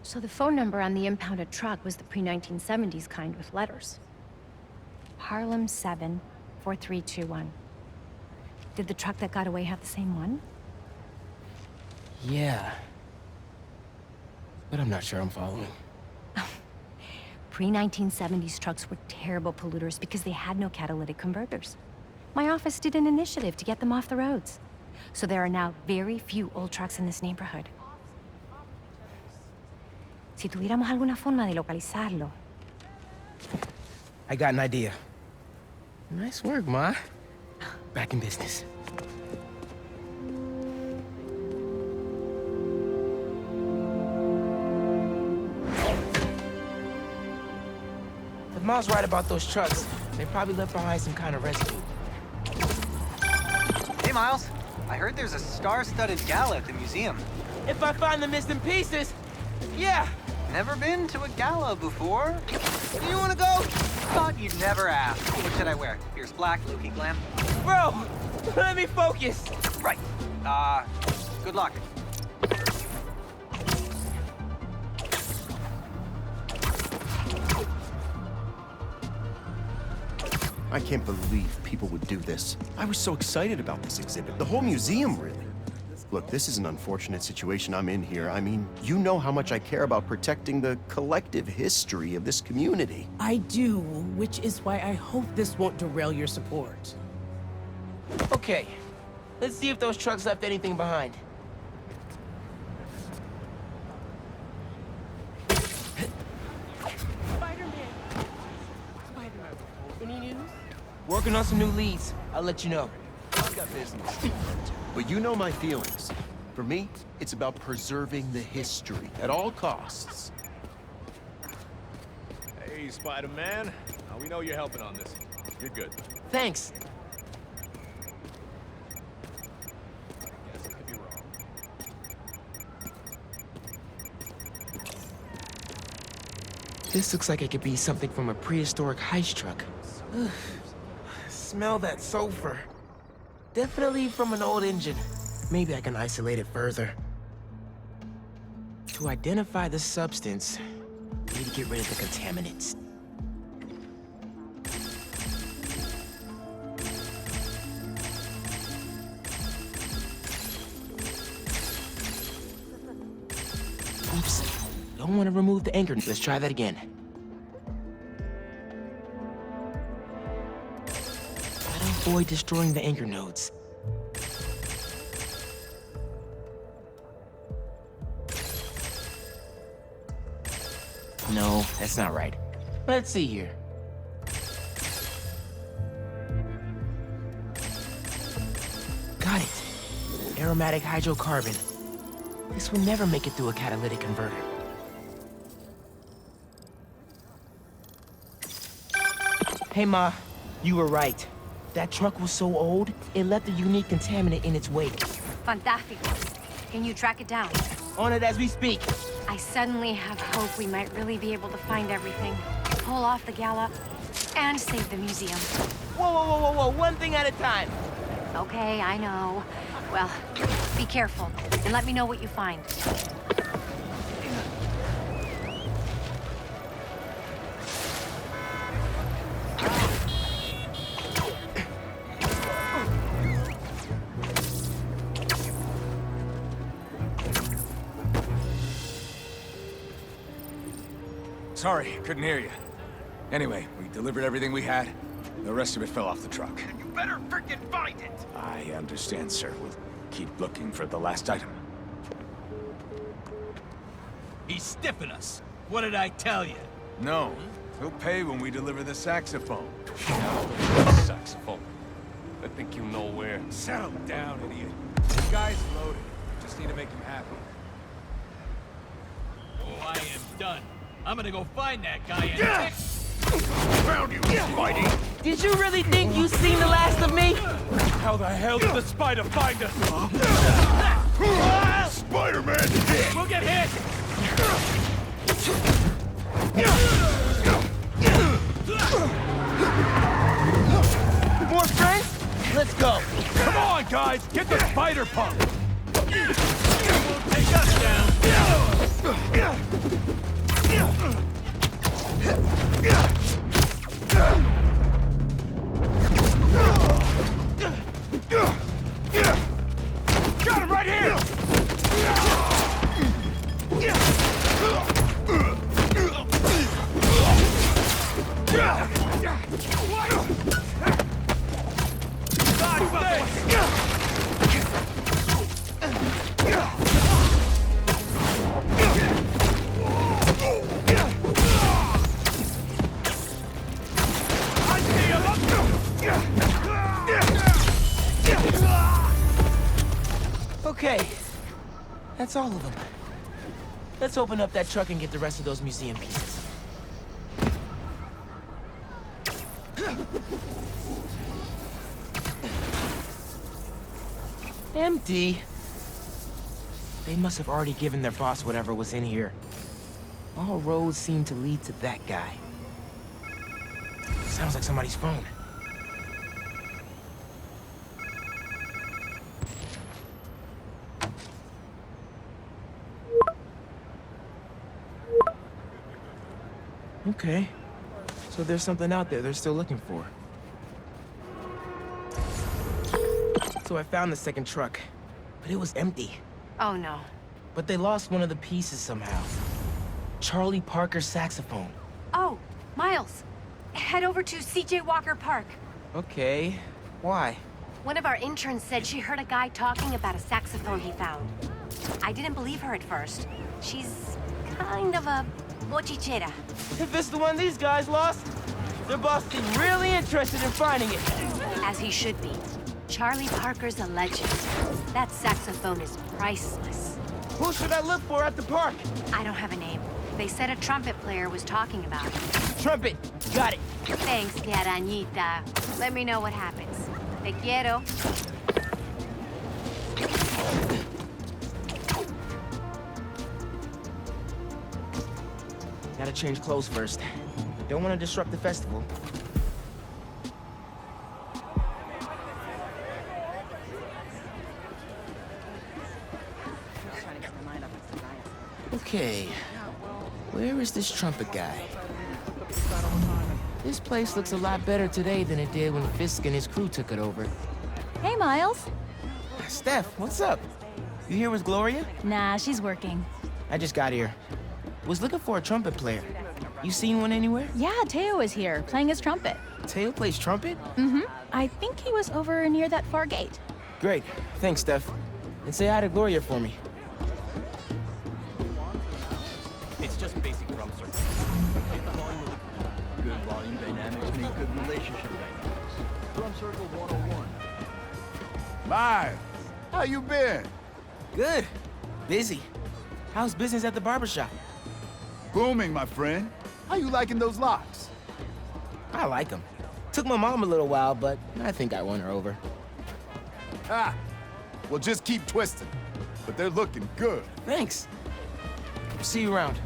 So the phone number on the impounded truck was the pre-1970s kind with letters. Harlem 7 4321. Did the truck that got away have the same one? Yeah. But I'm not sure I'm following. Pre-1970s trucks were terrible polluters because they had no catalytic converters. My office did an initiative to get them off the roads. So there are now very few old trucks in this neighborhood. Si tuviéramos alguna forma de localizarlo. I got an idea. Nice work, Ma. Back in business. If Ma's right about those trucks, they probably left behind some kind of residue. Hey, Miles. I heard there's a star-studded gala at the museum. If I find the missing pieces, yeah! Never been to a gala before? Do you wanna go? Thought you'd never ask. What should I wear? Pierce black, low-key glam? Bro, let me focus. Right. Good luck. I can't believe people would do this. I was so excited about this exhibit. The whole museum, really. Look, this is an unfortunate situation I'm in here. I mean, you know how much I care about protecting the collective history of this community. I do, which is why I hope this won't derail your support. Okay, let's see if those trucks left anything behind. Any news? Working on some new leads. I'll let you know. I've got business. But you know my feelings. For me, it's about preserving the history at all costs. Hey, Spider-Man. We know you're helping on this. You're good. Thanks. Guess I could be wrong. This looks like it could be something from a prehistoric heist truck. Ugh. Smell that sulfur. Definitely from an old engine. Maybe I can isolate it further. To identify the substance, I need to get rid of the contaminants. Oops. Don't want to remove the anchor. Let's try that again. Gotta avoid destroying the anchor nodes. No, that's not right. Let's see here. Got it. Aromatic hydrocarbon. This will never make it through a catalytic converter. Hey, Ma. You were right. That truck was so old, it left a unique contaminant in its wake. Fantastic. Can you track it down? On it as we speak. I suddenly have hope we might really be able to find everything. Pull off the gala and save the museum. Whoa, whoa, whoa, whoa, whoa. One thing at a time. Okay, I know. Well, be careful and let me know what you find. Sorry, couldn't hear you. Anyway, we delivered everything we had. The rest of it fell off the truck. You better frickin' find it! I understand, sir. We'll keep looking for the last item. He's stiffing us. What did I tell you? No. He'll pay when we deliver the saxophone. Saxophone. I think you know where. Settle down, idiot. The guy's loaded. Just need to make him happy. Oh, I am done. I'm gonna go find that guy and Found you, Spidey! Did you really think you seen the last of me? how the hell did the spider find us? Spider-Man hit! We'll get hit! More friends? Let's go. Come on, guys! Get the spider pump! It won't take us down! all of them. Let's open up that truck and get the rest of those museum pieces. Empty. They must have already given their boss whatever was in here. All roads seem to lead to that guy. Sounds like somebody's phone. Okay. So there's something out there they're still looking for. So I found the second truck, but it was empty. Oh no. But they lost one of the pieces somehow. Charlie Parker's saxophone. Oh, Miles. Head over to C.J. Walker Park. Okay. Why? One of our interns said she heard a guy talking about a saxophone he found. I didn't believe her at first. She's kind of a bochichera. If it's the one these guys lost, their boss seemed really interested in finding it. As he should be. Charlie Parker's a legend. That saxophone is priceless. Who should I look for at the park? I don't have a name. They said a trumpet player was talking about it. Trumpet. Got it. Thanks, tía Arañita. Let me know what happens. Te quiero. Gotta change clothes first. Don't want to disrupt the festival. Okay. Where is this trumpet guy? This place looks a lot better today than it did when Fisk and his crew took it over. Hey, Miles. Steph, what's up? You here with Gloria? Nah, she's working. I just got here. Was looking for a trumpet player. You seen one anywhere? Yeah, Teo is here, playing his trumpet. Teo plays trumpet? Mm-hmm. I think he was over near that far gate. Great. Thanks, Steph. And say hi to Gloria for me. It's just basic drum circle. Good volume dynamics make good relationship dynamics. Drum circle 101. Miles, how you been? Good. Busy. How's business at the barbershop? Booming, my friend. How you liking those locks? I like them. Took my mom a little while, but I think I won her over. Ah, well, just keep twisting. But they're looking good. Thanks. See you around.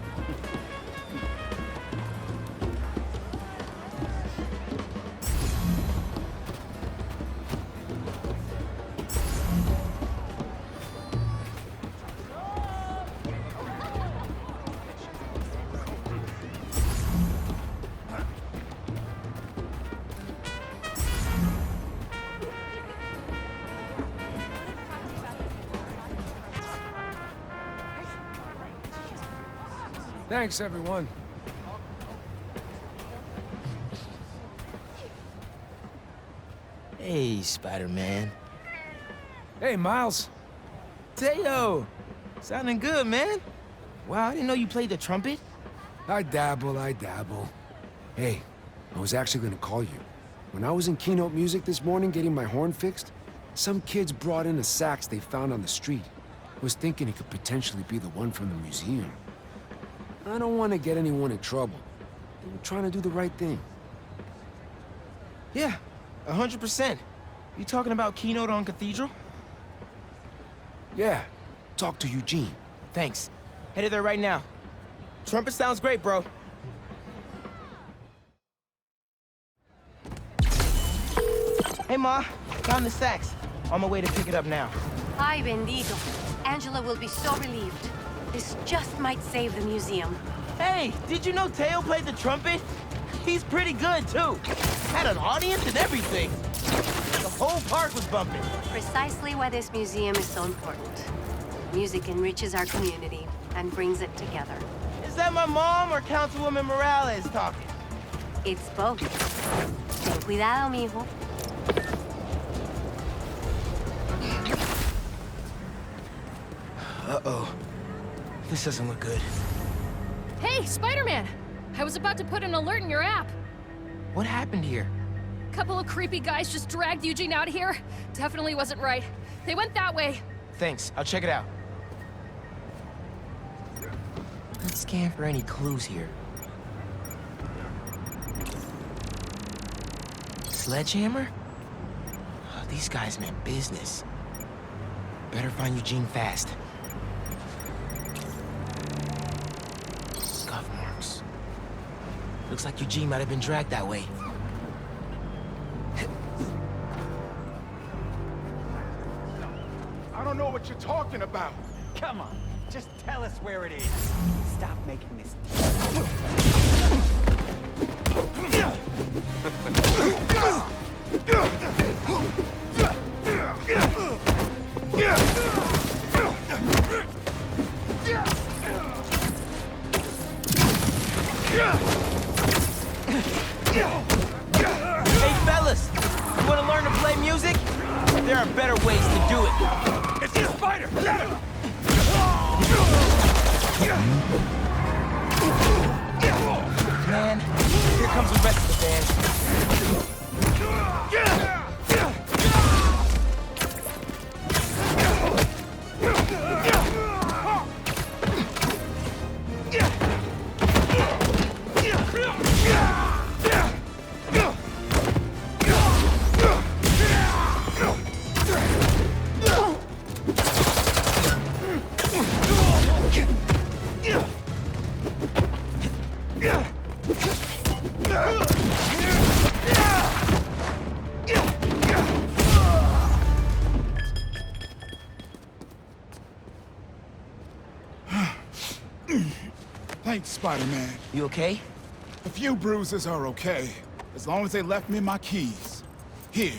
Thanks, everyone. Hey, Spider-Man. Hey, Miles. Teo! Sounding good, man. Wow, I didn't know you played the trumpet. I dabble. Hey, I was actually gonna call you. When I was in Keynote Music this morning getting my horn fixed, some kids brought in a sax they found on the street. I was thinking it could potentially be the one from the museum. I don't want to get anyone in trouble. They were trying to do the right thing. Yeah, 100%. You talking about Keynote on Cathedral? Yeah, talk to Eugene. Thanks. Headed there right now. Trumpet sounds great, bro. Hey, Ma. Found the sax. On my way to pick it up now. Ay, bendito. Angela will be so relieved. This just might save the museum. Hey, did you know Teo played the trumpet? He's pretty good, too. Had an audience and everything. The whole park was bumping. Precisely why this museum is so important. Music enriches our community and brings it together. Is that my mom or Councilwoman Morales talking? It's both. Ten cuidado, mijo. Uh-oh. This doesn't look good. Hey, Spider-Man! I was about to put an alert in your app. What happened here? Couple of creepy guys just dragged Eugene out of here. Definitely wasn't right. They went that way. Thanks. I'll check it out. scan for any clues here. Sledgehammer? Oh, these guys meant business. Better find Eugene fast. Scuff marks. Looks like Eugene might have been dragged that way. I don't know what you're talking about. Come on, just tell us where it is. Stop making this. Hey fellas, you wanna learn to play music? There are better ways to do it. It's the spider! Get him! Man, here comes the rest of the band. Thanks, Spider-Man. You okay? A few bruises are okay, as long as they left me my keys. Here,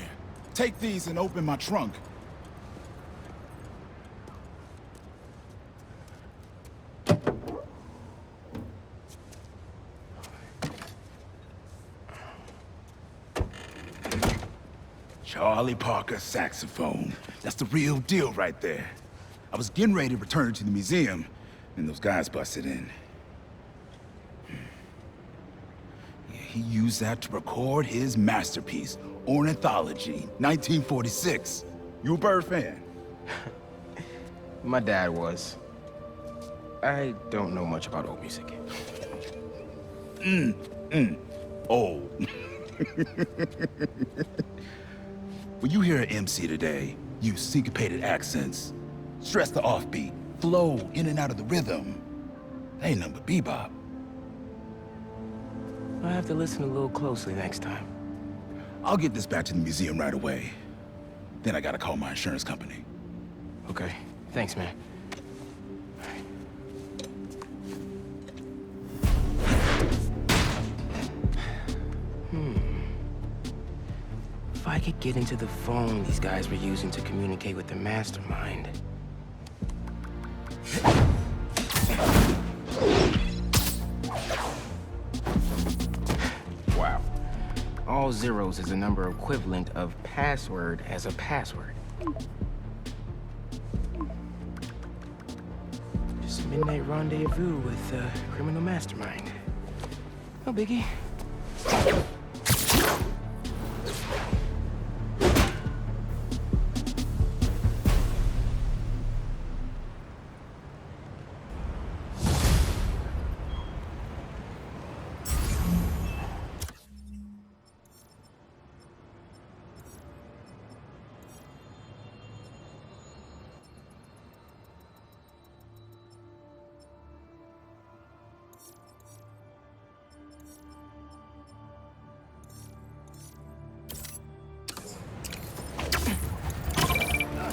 take these and open my trunk. Charlie Parker saxophone. That's the real deal right there. I was getting ready to return it to the museum, and those guys busted in. Yeah, he used that to record his masterpiece, Ornithology, 1946. You a Bird fan? My dad was. I don't know much about old music. Oh. When you hear an MC today, use syncopated accents, stress the offbeat, flow in and out of the rhythm. That ain't nothing but bebop. I'll have to listen a little closely next time. I'll get this back to the museum right away. Then I gotta call my insurance company. Okay, thanks, man. If I could get into the phone these guys were using to communicate with the mastermind. Wow. All zeros is a number equivalent of password as a password. Just a midnight rendezvous with a criminal mastermind. No biggie.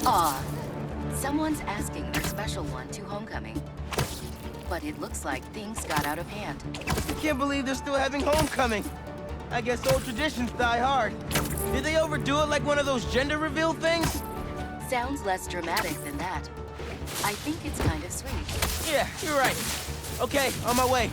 Aw, someone's asking their special one to homecoming. But it looks like things got out of hand. I can't believe they're still having homecoming. I guess old traditions die hard. Did they overdo it like one of those gender reveal things? Sounds less dramatic than that. I think it's kind of sweet. Yeah, you're right. Okay, on my way.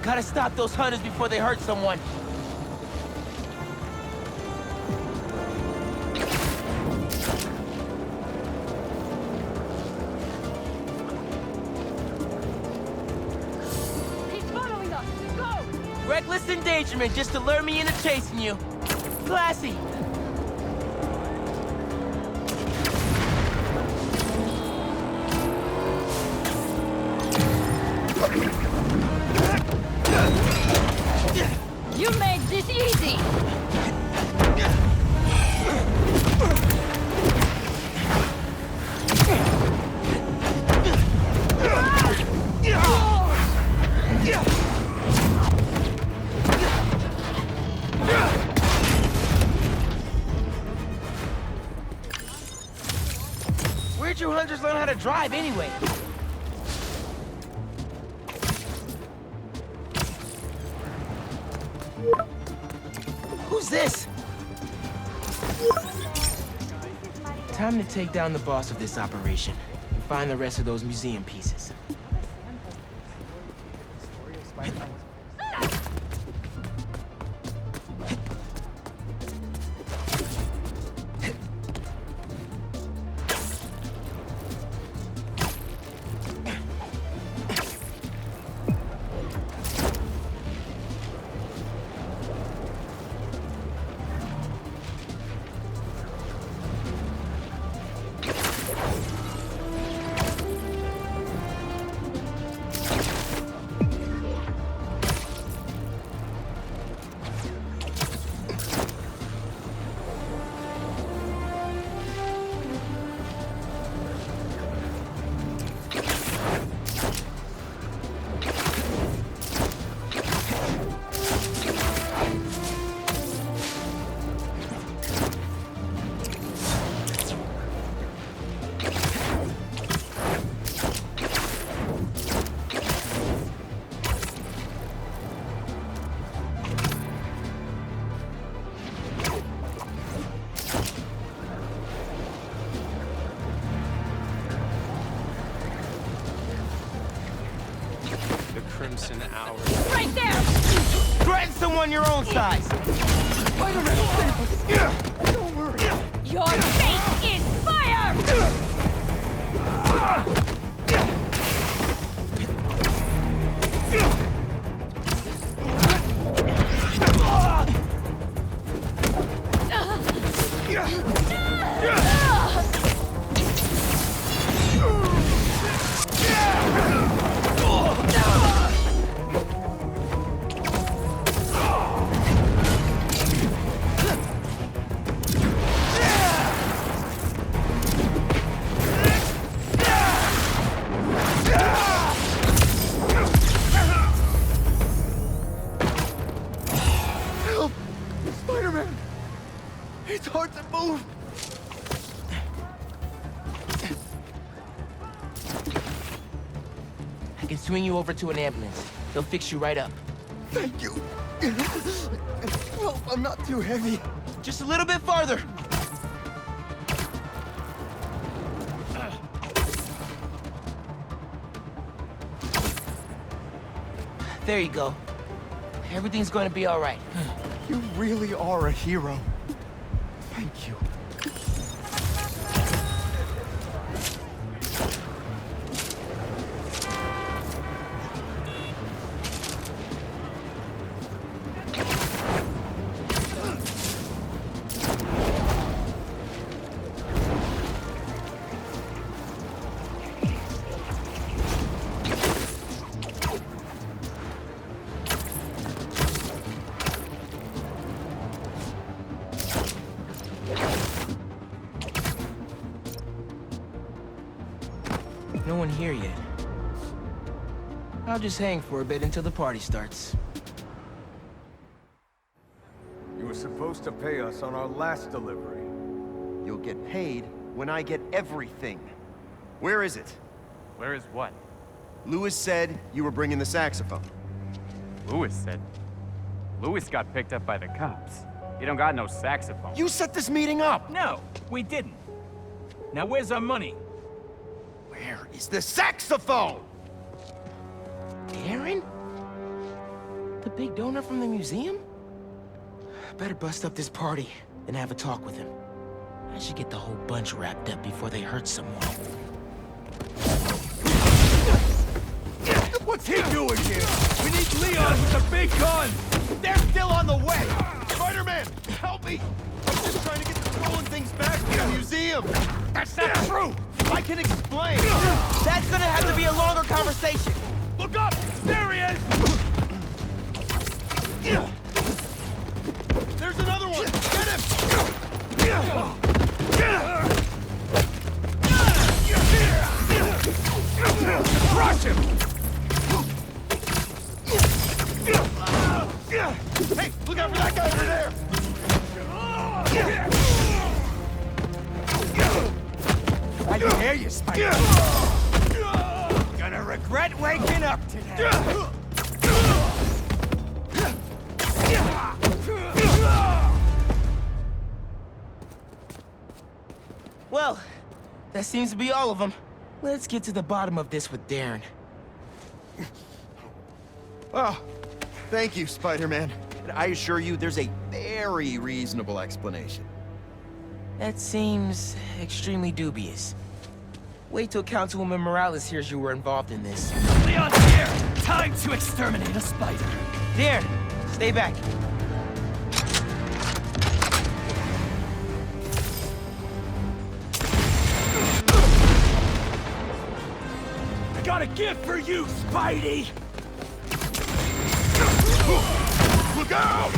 Gotta stop those hunters before they hurt someone. reckless endangerment just to lure me into chasing you. Classy. You made this easy! Where'd you hunters learn how to drive anyway? Who's this? Time to take down the boss of this operation and find the rest of those museum pieces. Crimson Hour. Right there! Threaten someone your own size! Spider-Man, save us! Don't worry! Your fate is fire! Spider-Man! It's hard to move! I can swing you over to an ambulance. They'll fix you right up. Thank you! Well, I'm not too heavy. Just a little bit farther! There you go. Everything's gonna be all right. You really are a hero. Thank you. No one here yet. I'll just hang for a bit until the party starts. You were supposed to pay us on our last delivery. You'll get paid when I get everything. Where is it? Where is what? Lewis said you were bringing the saxophone. Lewis said. Lewis got picked up by the cops. He don't got no saxophone. You set this meeting up! No, we didn't. Now where's our money? Where is the saxophone? Aaron? The big donor from the museum? Better bust up this party and have a talk with him. I should get the whole bunch wrapped up before they hurt someone. What's he doing here? We need Leon with the big gun! still on the way! Spider-Man, help me! I'm just trying to get the stolen things back from the museum! That's not true! I can explain! That's gonna have to be a longer conversation! Look up! There he is! There's another one! Get him! Crush him! Hey, look out for that guy over there! I dare you, Spider. Gonna regret waking up today. Well, that seems to be all of them. Let's get to the bottom of this with Darren. Oh, thank you, Spider-Man. And I assure you, there's a very reasonable explanation. That seems extremely dubious. Wait till Councilwoman Morales hears you were involved in this. Leon's here! Time to exterminate a spider. Darren, stay back. I got a gift for you, Spidey! Look out!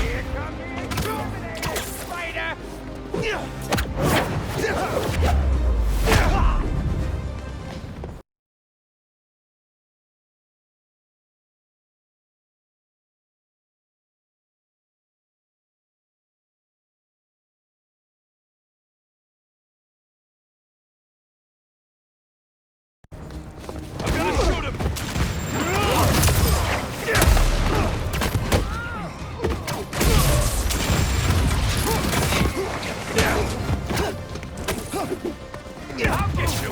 Here comes the exterminator, spider! I'm gonna shoot him! I'll get you!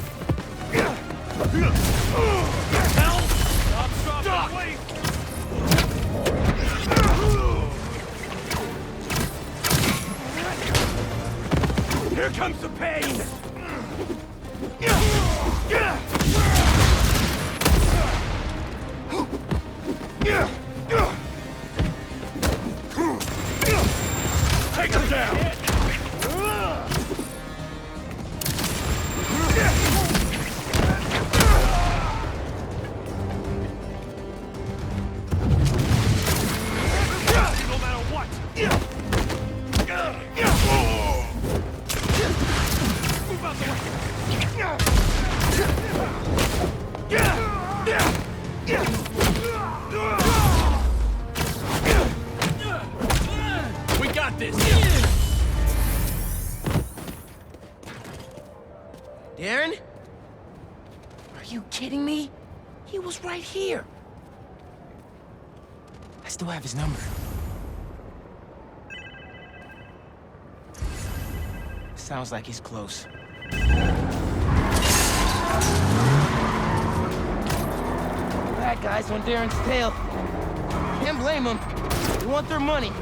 Hell! Stop! Stop! Wait! Here comes the pain! Take him down! No matter what! Move out the way! We got this! Darren? Are you kidding me? He was right here. I still have his number. Sounds like he's close. Bad guys on Darren's tail. Can't blame them. They want their money.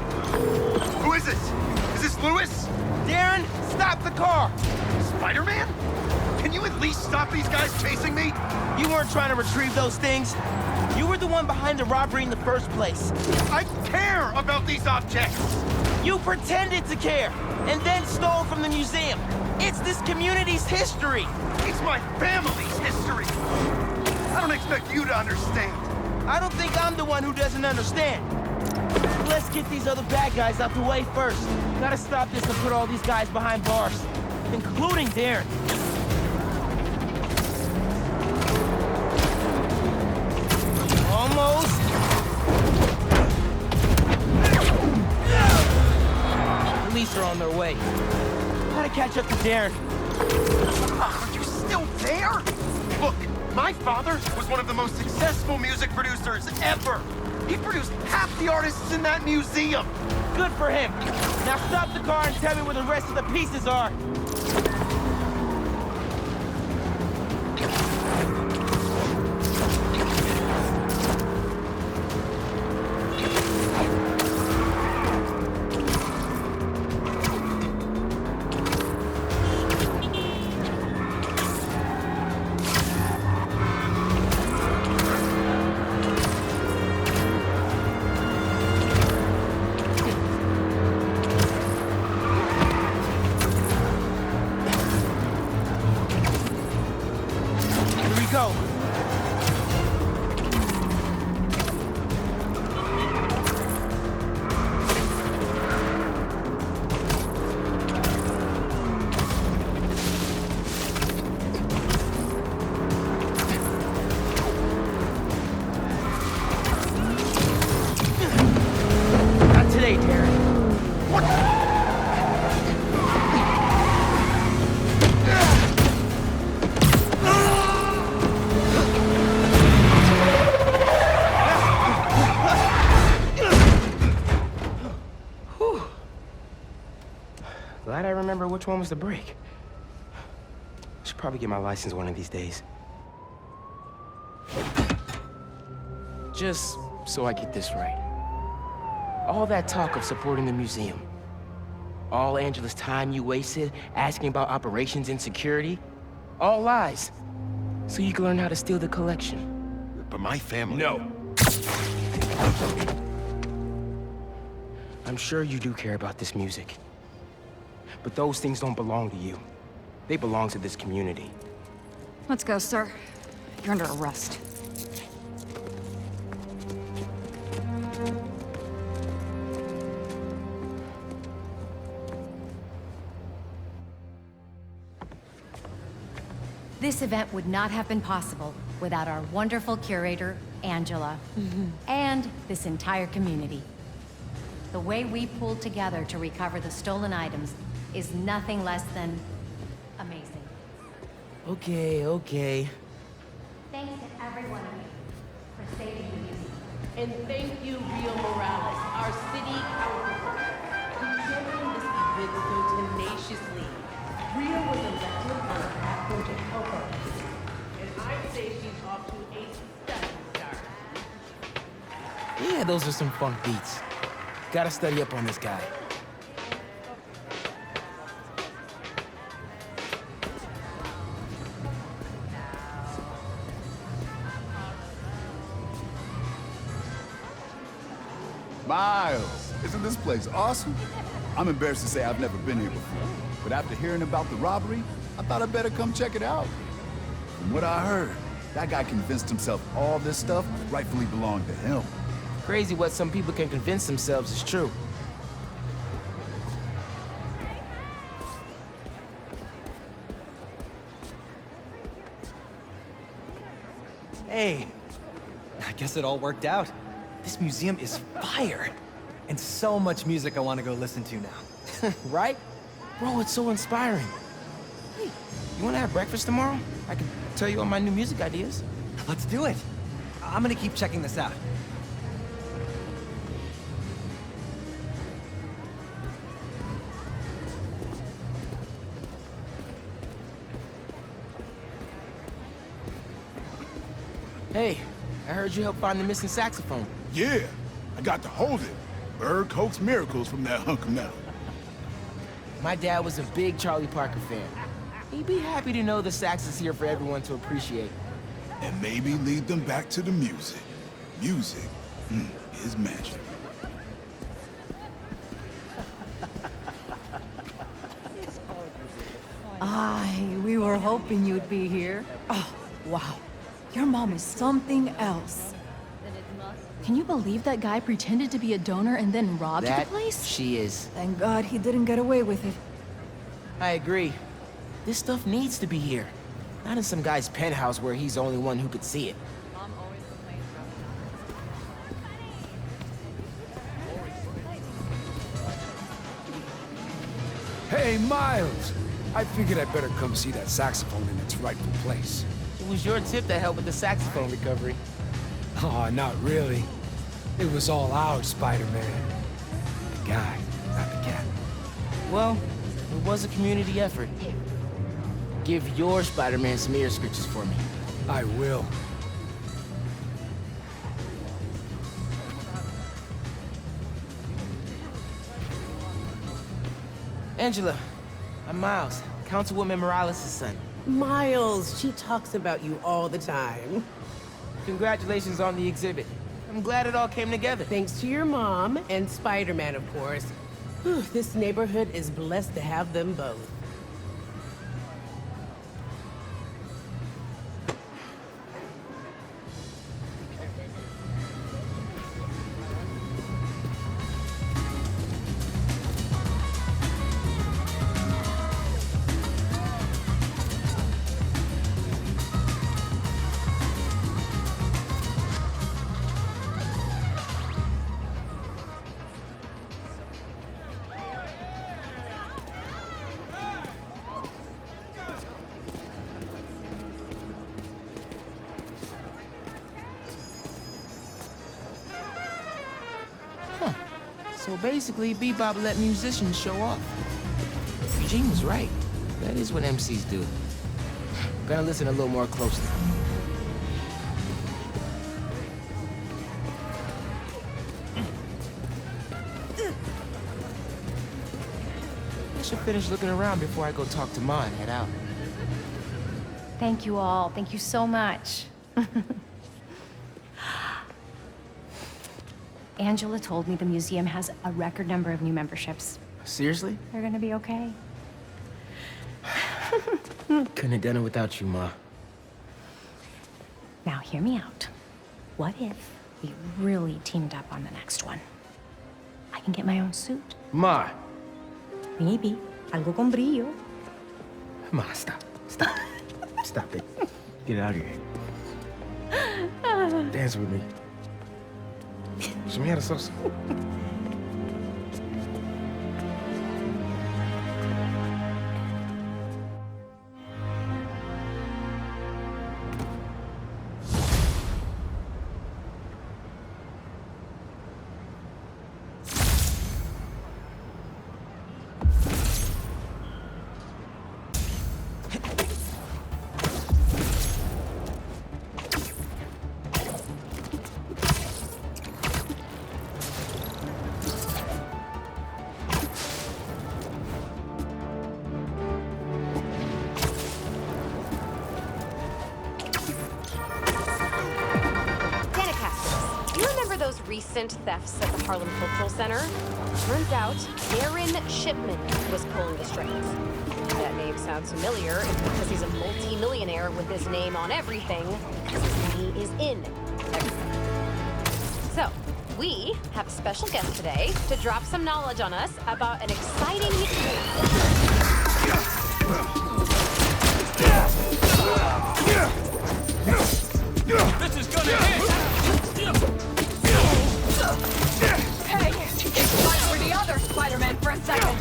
Who is this? Is this Lewis? Darren, stop the car! Spider-Man? Can you at least stop these guys chasing me? You weren't trying to retrieve those things. You were the one behind the robbery in the first place. I care about these objects! You pretended to care, and then stole from the museum. It's this community's history. It's my family's history! I don't expect you to understand. I don't think I'm the one who doesn't understand. Let's get these other bad guys out the way first. Gotta stop this and put all these guys behind bars, including Darren. Almost. Police are on their way. Gotta catch up to Darren. Are you still there? Look, my father was one of the most successful music producers ever. He produced half the artists in that museum. Good for him. Now stop the car and tell me where the rest of the pieces are. Glad I remember which one was the brake. Should probably get my license one of these days. Just so I get this right. All that talk of supporting the museum, all Angela's time you wasted asking about operations and security, all lies. So you can learn how to steal the collection. But my family... No. I'm sure you do care about this music. But those things don't belong to you. They belong to this community. Let's go, sir. You're under arrest. This event would not have been possible without our wonderful curator, Angela, and this entire community. The way we pulled together to recover the stolen items is nothing less than amazing. Okay. Thanks to every one of you for saving the museum. And thank you, Rio Morales, our city council, who championed this event so tenaciously. Rio was elected on a platform to help our city, and I'd say she's off to a stellar start. Yeah, those are some funk beats. Gotta study up on this guy. Miles, isn't this place awesome? I'm embarrassed to say I've never been here before, but after hearing about the robbery, I thought I'd better come check it out. From what I heard, that guy convinced himself all this stuff rightfully belonged to him. Crazy what some people can convince themselves is true. Hey, I guess it all worked out. This museum is fire. And so much music I want to go listen to now. Right? Bro, it's so inspiring. Hey, you wanna have breakfast tomorrow? I can tell you all my new music ideas. Let's do it. I'm gonna keep checking this out. Hey, I heard you helped find the missing saxophone. Yeah, I got to hold it. Bird coaxed miracles from that hunk of metal. My dad was a big Charlie Parker fan. He'd be happy to know the sax is here for everyone to appreciate. And maybe lead them back to the music. Music is magic. We were hoping you'd be here. Oh, wow. Your mom is something else. Can you believe that guy pretended to be a donor and then robbed the place? She is. Thank God he didn't get away with it. I agree. This stuff needs to be here. Not in some guy's penthouse where he's the only one who could see it. Hey, Miles! I figured I'd better come see that saxophone in its rightful place. It was your tip that helped with the saxophone recovery. Oh, not really. It was all out, Spider-Man. The guy, not the cat. Well, it was a community effort. Give your Spider-Man some ear scratches for me. I will. Angela, I'm Miles, Councilwoman Morales' son. Miles, she talks about you all the time. Congratulations on the exhibit. I'm glad it all came together. Thanks to your mom and Spider-Man, of course. Whew, this neighborhood is blessed to have them both. So basically, Bebop let musicians show off. Gene was right. That is what MCs do. Gotta listen a little more closely. I should finish looking around before I go talk to Ma and head out. Thank you all. Thank you so much. Angela told me the museum has a record number of new memberships. Seriously? They're gonna be okay. Couldn't have done it without you, Ma. Now, hear me out. What if we really teamed up on the next one? I can get my own suit. Ma! Maybe. Algo con brillo. Ma, stop. Stop. Stop it. Get out of here. Dance with me. Show me how to salsa. Recent thefts at the Harlem Cultural Center. Turns out Aaron Shipman was pulling the strings. That name sounds familiar because he's a multi-millionaire with his name on everything, because his money is in everything. So, we have a special guest today to drop some knowledge on us about an exciting... This is gonna hit! Hey! It's like we're the other Spider-Man for a second!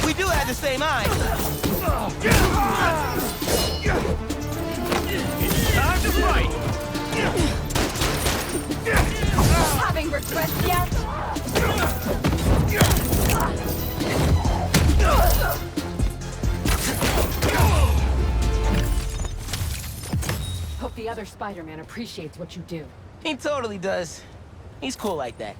We do have the same eyes! Time to fight! Having regrets yet? Hope the other Spider-Man appreciates what you do. He totally does. He's cool like that.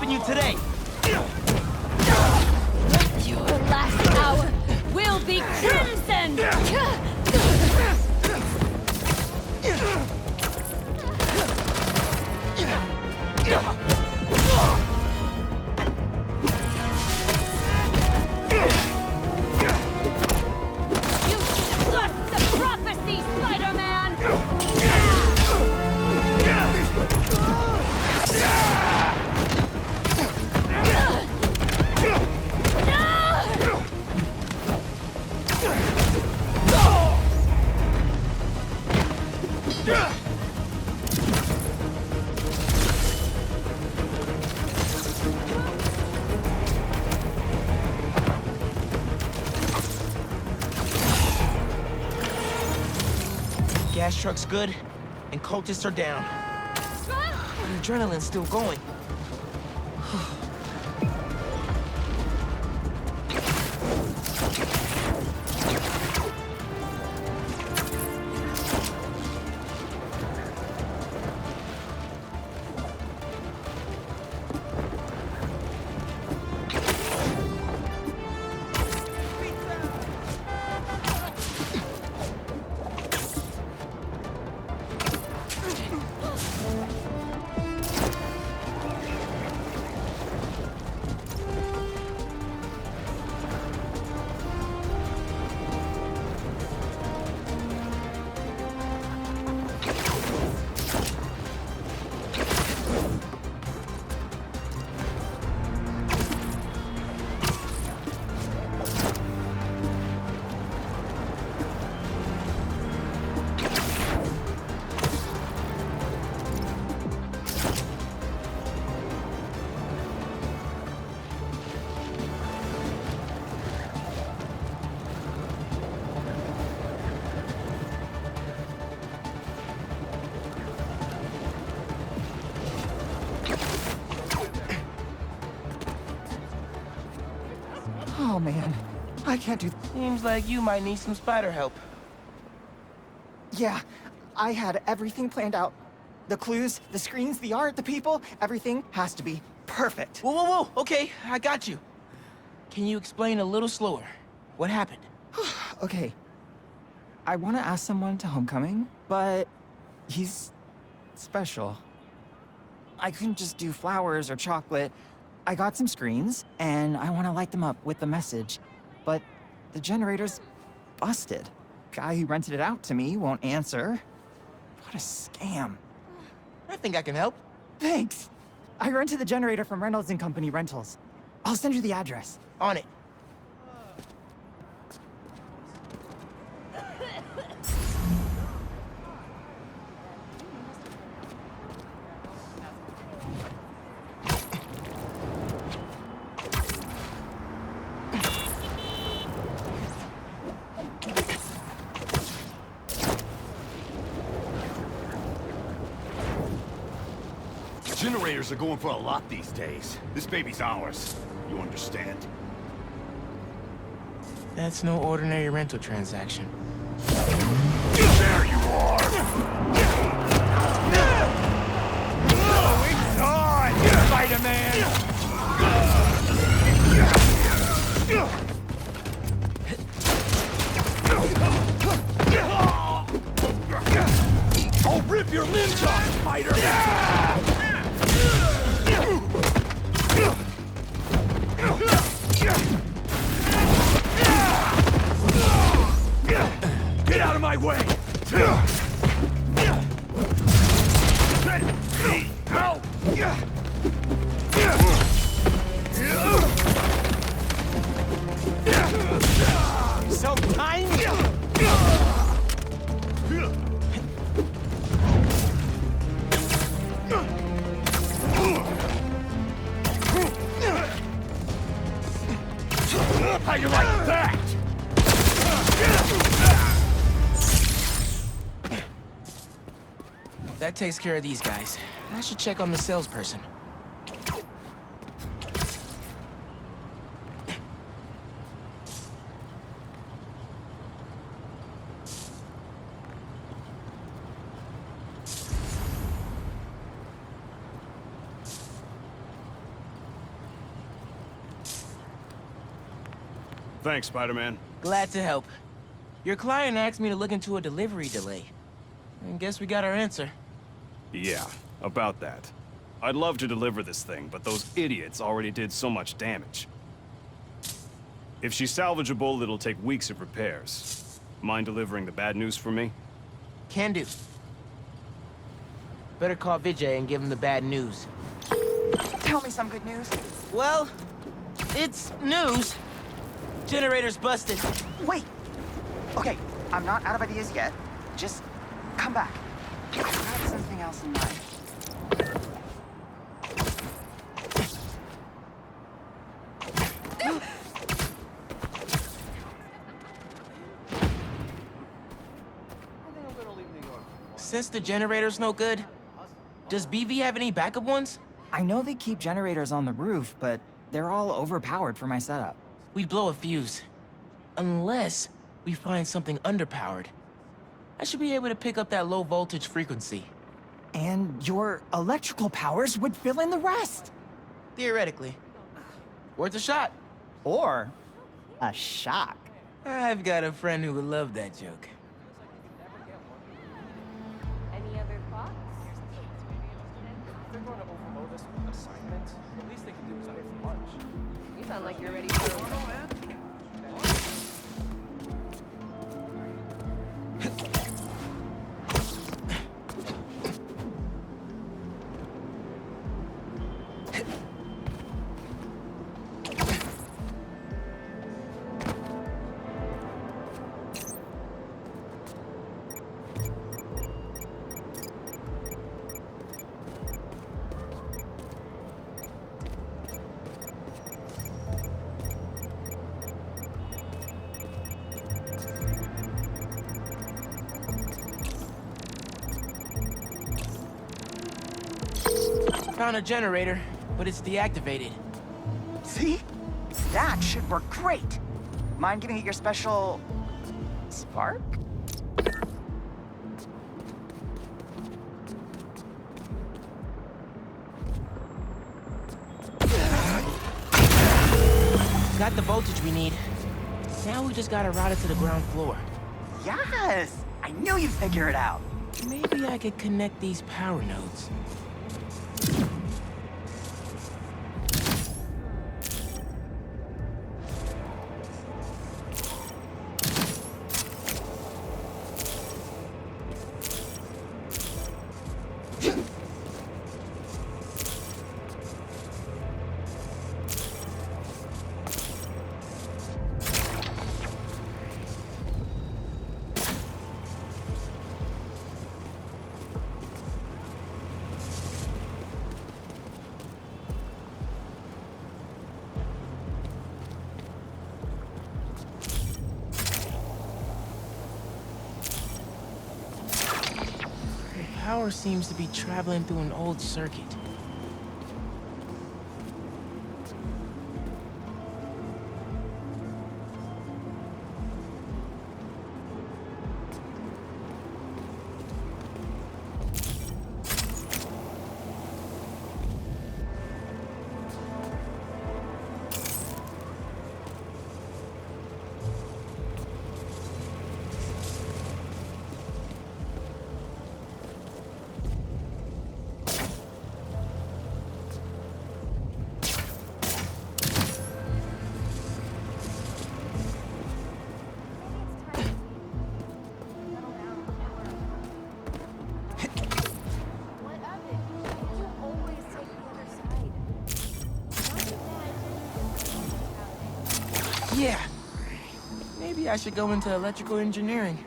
You today. Your last hour will be crimson! You trust the prophecy, Spider-Man! gas truck's good, and cultists are down. The adrenaline's still going. Oh man, I can't do. Seems like you might need some spider help. Yeah, I had everything planned out. The clues, the screens, the art, the people, everything has to be perfect. Whoa, whoa, whoa, okay, I got you. Can you explain a little slower? What happened? Okay. I want to ask someone to homecoming, but he's special. I couldn't just do flowers or chocolate. I got some screens, and I want to light them up with the message, but the generator's busted. Guy who rented it out to me won't answer. What a scam. I think I can help. Thanks. I rented the generator from Reynolds and Company Rentals. I'll send you the address. On it. Generators are going for a lot these days. This baby's ours. You understand? That's no ordinary rental transaction. There you are! Going on, Spider-Man! I'll rip your limbs off, Spider-Man! Get out of my way! Let me out! So tiny! How you like that? That takes care of these guys. I should check on the salesperson. Thanks, Spider-Man. Glad to help. Your client asked me to look into a delivery delay. I guess we got our answer. Yeah, about that. I'd love to deliver this thing, but those idiots already did so much damage. If she's salvageable, it'll take weeks of repairs. Mind delivering the bad news for me? Can do. Better call Vijay and give him the bad news. Tell me some good news. Well, it's news. Generator's busted. Wait! Okay, I'm not out of ideas yet. Just come back. I have something else in mind. since the generator's no good, does BV have any backup ones? I know they keep generators on the roof, but they're all overpowered for my setup. We'd blow a fuse. Unless we find something underpowered. I should be able to pick up that low voltage frequency. And your electrical powers would fill in the rest. Theoretically. Worth a shot. Or a shock. I've got a friend who would love that joke. Any other thoughts? They're going to overload us with assignments. The least they can do is pay for lunch. You sound like you're ready for a Found a generator, but it's deactivated. See? That should work great. Mind giving it your special... spark? Got the voltage we need. Now we just gotta route it to the ground floor. Yes! I knew you'd figure it out. Maybe I could connect these power nodes. Power seems to be traveling through an old circuit. Yeah. Maybe I should go into electrical engineering.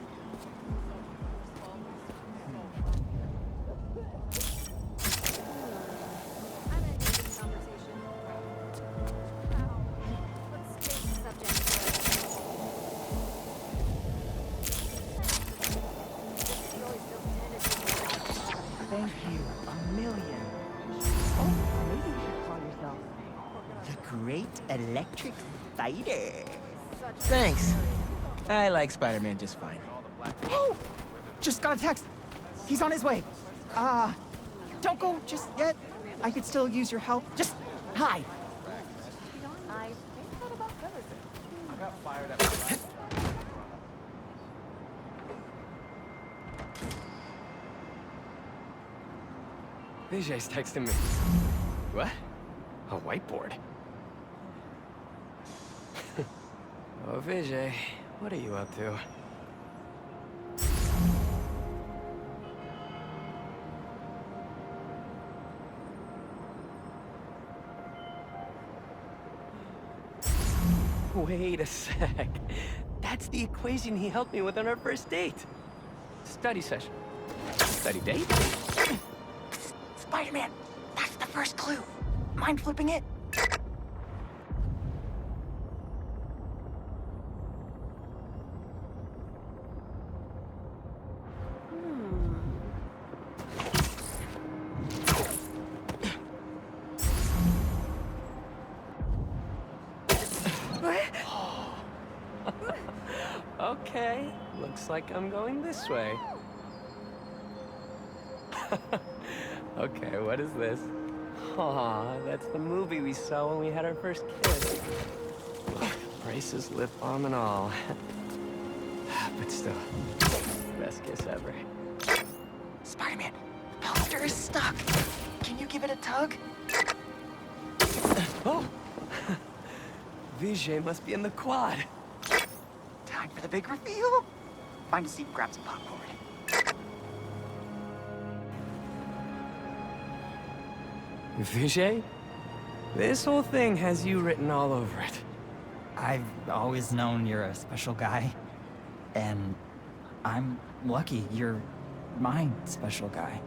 Thank you a million. Oh, maybe you should call yourself the Great Electric Fighter. Thanks. I like Spider-Man just fine. Oh! Just got a text. He's on his way. Don't go just yet. I could still use your help. Just hide. I think that about covers it. I got fired at Vijay's texting me. What? A whiteboard? Oh, Vijay, what are you up to? Wait a sec. That's the equation he helped me with on our first date. Study session. Study date? Spider-Man, that's the first clue. Mind flipping it? Okay, looks like I'm going this way. Okay, what is this? Aw, that's the movie we saw when we had our first kiss. Braces, lip balm, and all. But still, best kiss ever. Spider-Man, the poster is stuck. Can you give it a tug? Oh! Vijay must be in the quad. Time for the big reveal. Find a seat and grab some popcorn. Vijay? This whole thing has you written all over it. I've always known you're a special guy. And I'm lucky you're my special guy.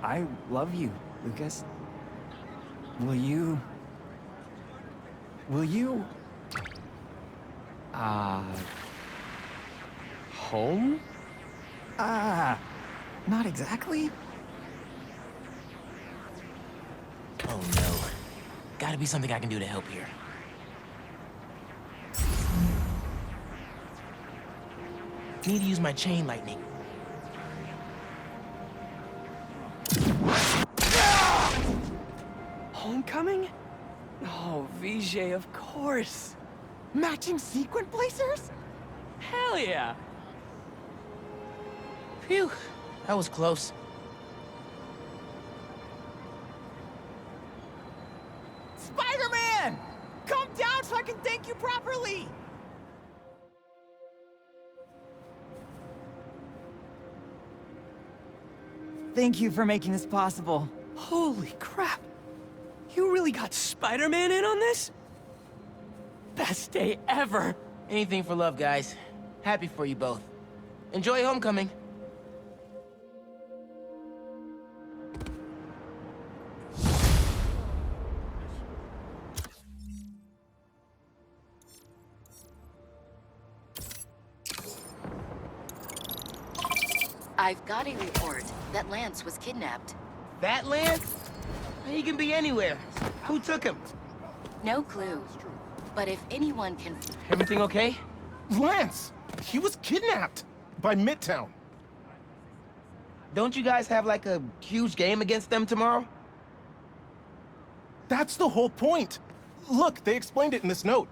I love you, Lucas. Will you... Home? Not exactly. Oh no. Gotta be something I can do to help here. Need to use my chain lightning. Homecoming? Oh, Vijay, of course. Matching sequin placers? Hell yeah. Phew, that was close. Spider-Man! Come down so I can thank you properly! Thank you for making this possible. Holy crap. You really got Spider-Man in on this? Best day ever. Anything for love, guys. Happy for you both. Enjoy homecoming. I've got a report that Lance was kidnapped. That Lance? He can be anywhere. Who took him? No clue. But if anyone can... Everything okay? Lance! He was kidnapped! By Midtown. Don't you guys have like a huge game against them tomorrow? That's the whole point! Look, they explained it in this note.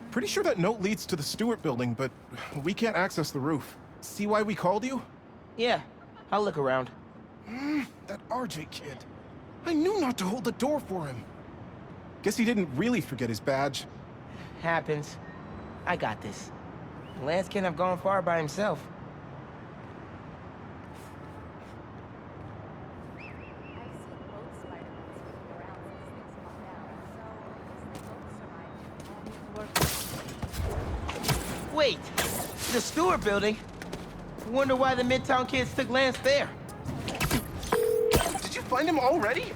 Pretty sure that note leads to the Stewart building, but we can't access the roof. See why we called you? Yeah, I'll look around. That RJ kid. I knew not to hold the door for him. Guess he didn't really forget his badge. Happens. I got this. Lance can't have gone far by himself. Wait, the Stewart building? Wonder why the Midtown kids took Lance there. Did you find him already?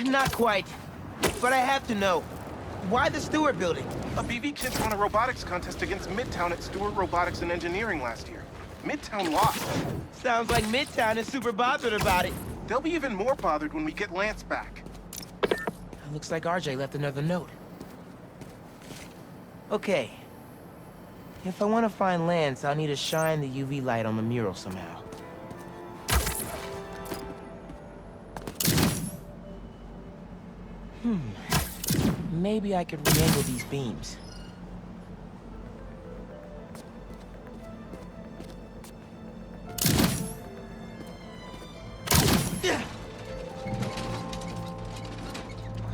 Not quite, but I have to know. Why the Stewart building? A BV kids won a robotics contest against Midtown at Stewart Robotics and Engineering last year. Midtown lost. Sounds like Midtown is super bothered about it. They'll be even more bothered when we get Lance back. Looks like RJ left another note. Okay. If I want to find Lance, I'll need to shine the UV light on the mural somehow. Maybe I could re-angle these beams.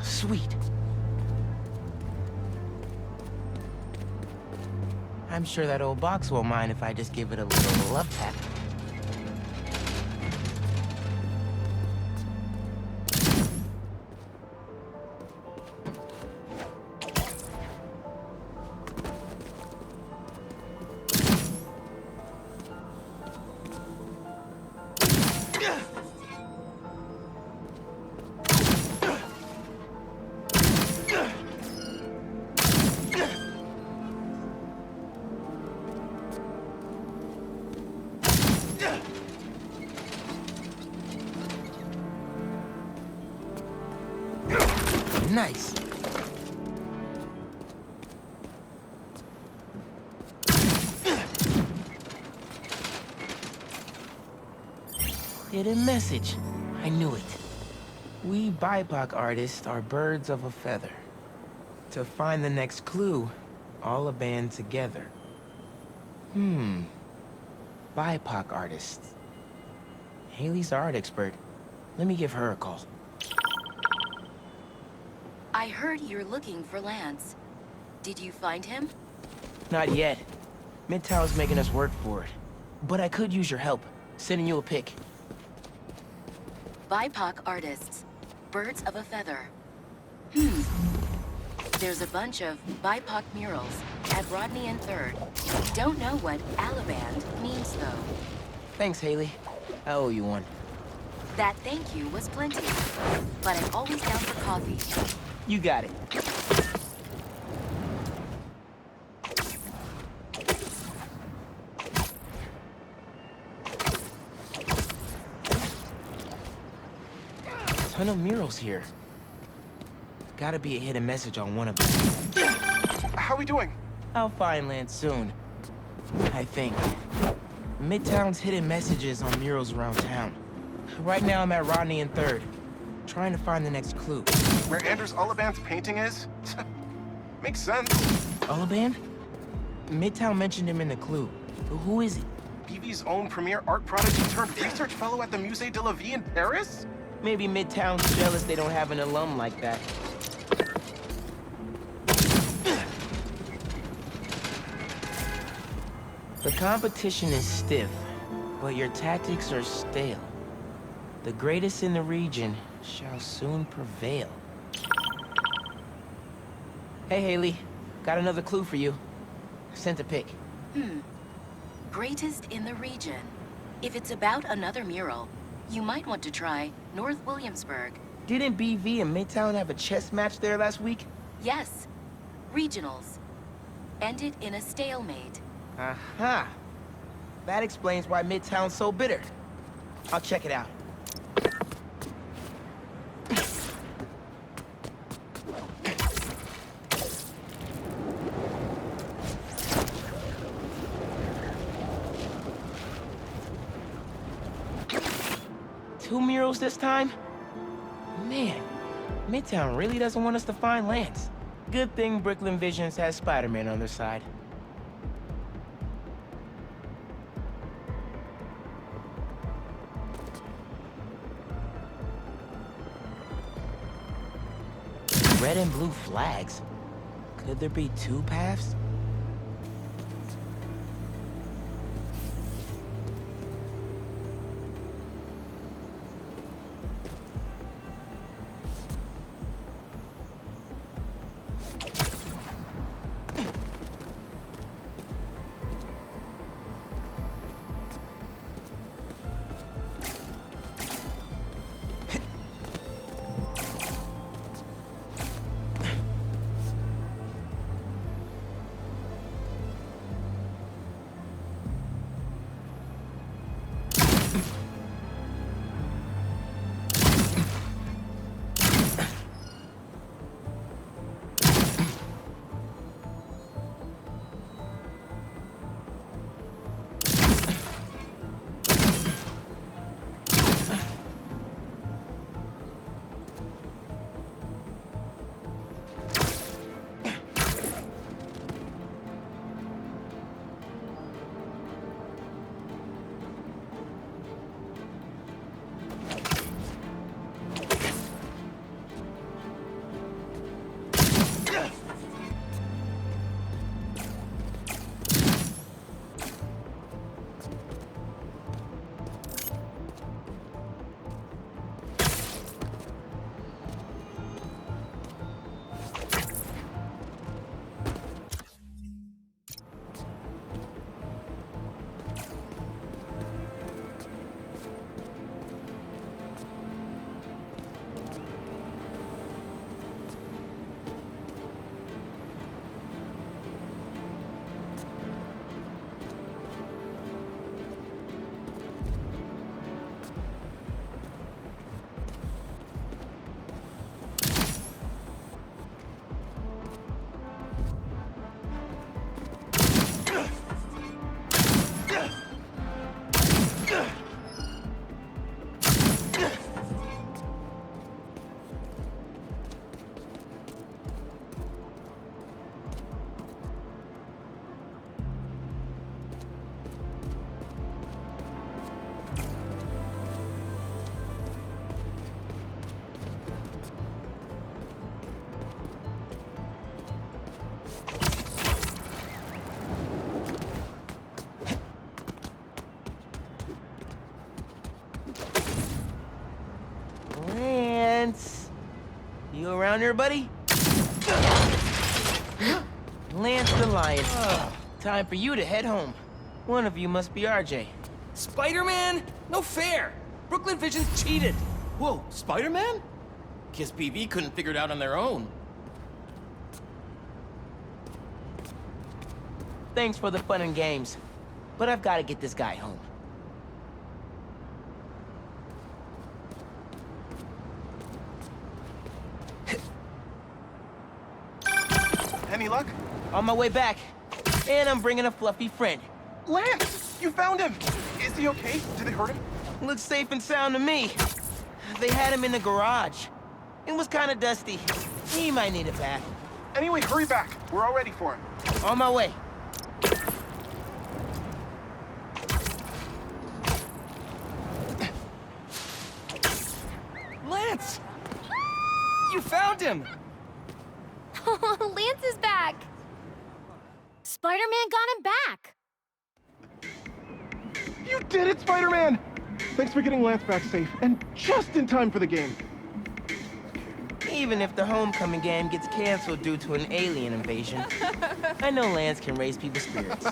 Sweet. I'm sure that old box won't mind if I just give it a little love tap. Nice. Hidden message. I knew it. We BIPOC artists are birds of a feather. To find the next clue, all a band together. BIPOC artists. Haley's art expert. Let me give her a call. I heard you're looking for Lance. Did you find him? Not yet. Midtown's making us work for it. But I could use your help. Sending you a pic. BIPOC artists. Birds of a feather. There's a bunch of BIPOC murals at Rodney and 3rd. Don't know what Alaband means, though. Thanks, Haley. I owe you one. That thank you was plenty. But I'm always down for coffee. You got it. Ton of murals here. Gotta be a hidden message on one of them. How we doing? I'll find Lance soon. I think. Midtown's hidden messages on murals around town. Right now I'm at Rodney and 3rd, trying to find the next clue. Where Anders Ullaband's painting is? Makes sense. Ullaband? Midtown mentioned him in the clue. Who is he? BB's own premier art prodigy turned research fellow at the Musée de la Vie in Paris? Maybe Midtown's jealous they don't have an alum like that. The competition is stiff, but your tactics are stale. The greatest in the region shall soon prevail. Hey, Haley. Got another clue for you. Sent a pic. Greatest in the region. If it's about another mural, you might want to try North Williamsburg. Didn't BV and Midtown have a chess match there last week? Yes. Regionals. Ended in a stalemate. Aha! That explains why Midtown's so bitter. I'll check it out. Two murals this time? Man, Midtown really doesn't want us to find Lance. Good thing Brooklyn Visions has Spider-Man on their side. Red and blue flags? Could there be two paths? partner, buddy? Lance the Lion. Time for you to head home. One of you must be RJ. Spider-Man? No fair! Brooklyn Vision's cheated! Whoa, Spider-Man? Guess BV couldn't figure it out on their own. Thanks for the fun and games, but I've got to get this guy home. Any luck? On my way back. And I'm bringing a fluffy friend. Lance! You found him! Is he okay? Did they hurt him? Looks safe and sound to me. They had him in the garage. It was kind of dusty. He might need a bath. Anyway, hurry back. We're all ready for him. On my way. Lance! You found him! Lance is back! Spider-Man got him back! You did it, Spider-Man! Thanks for getting Lance back safe, and just in time for the game. Even if the homecoming game gets canceled due to an alien invasion, I know Lance can raise people's spirits.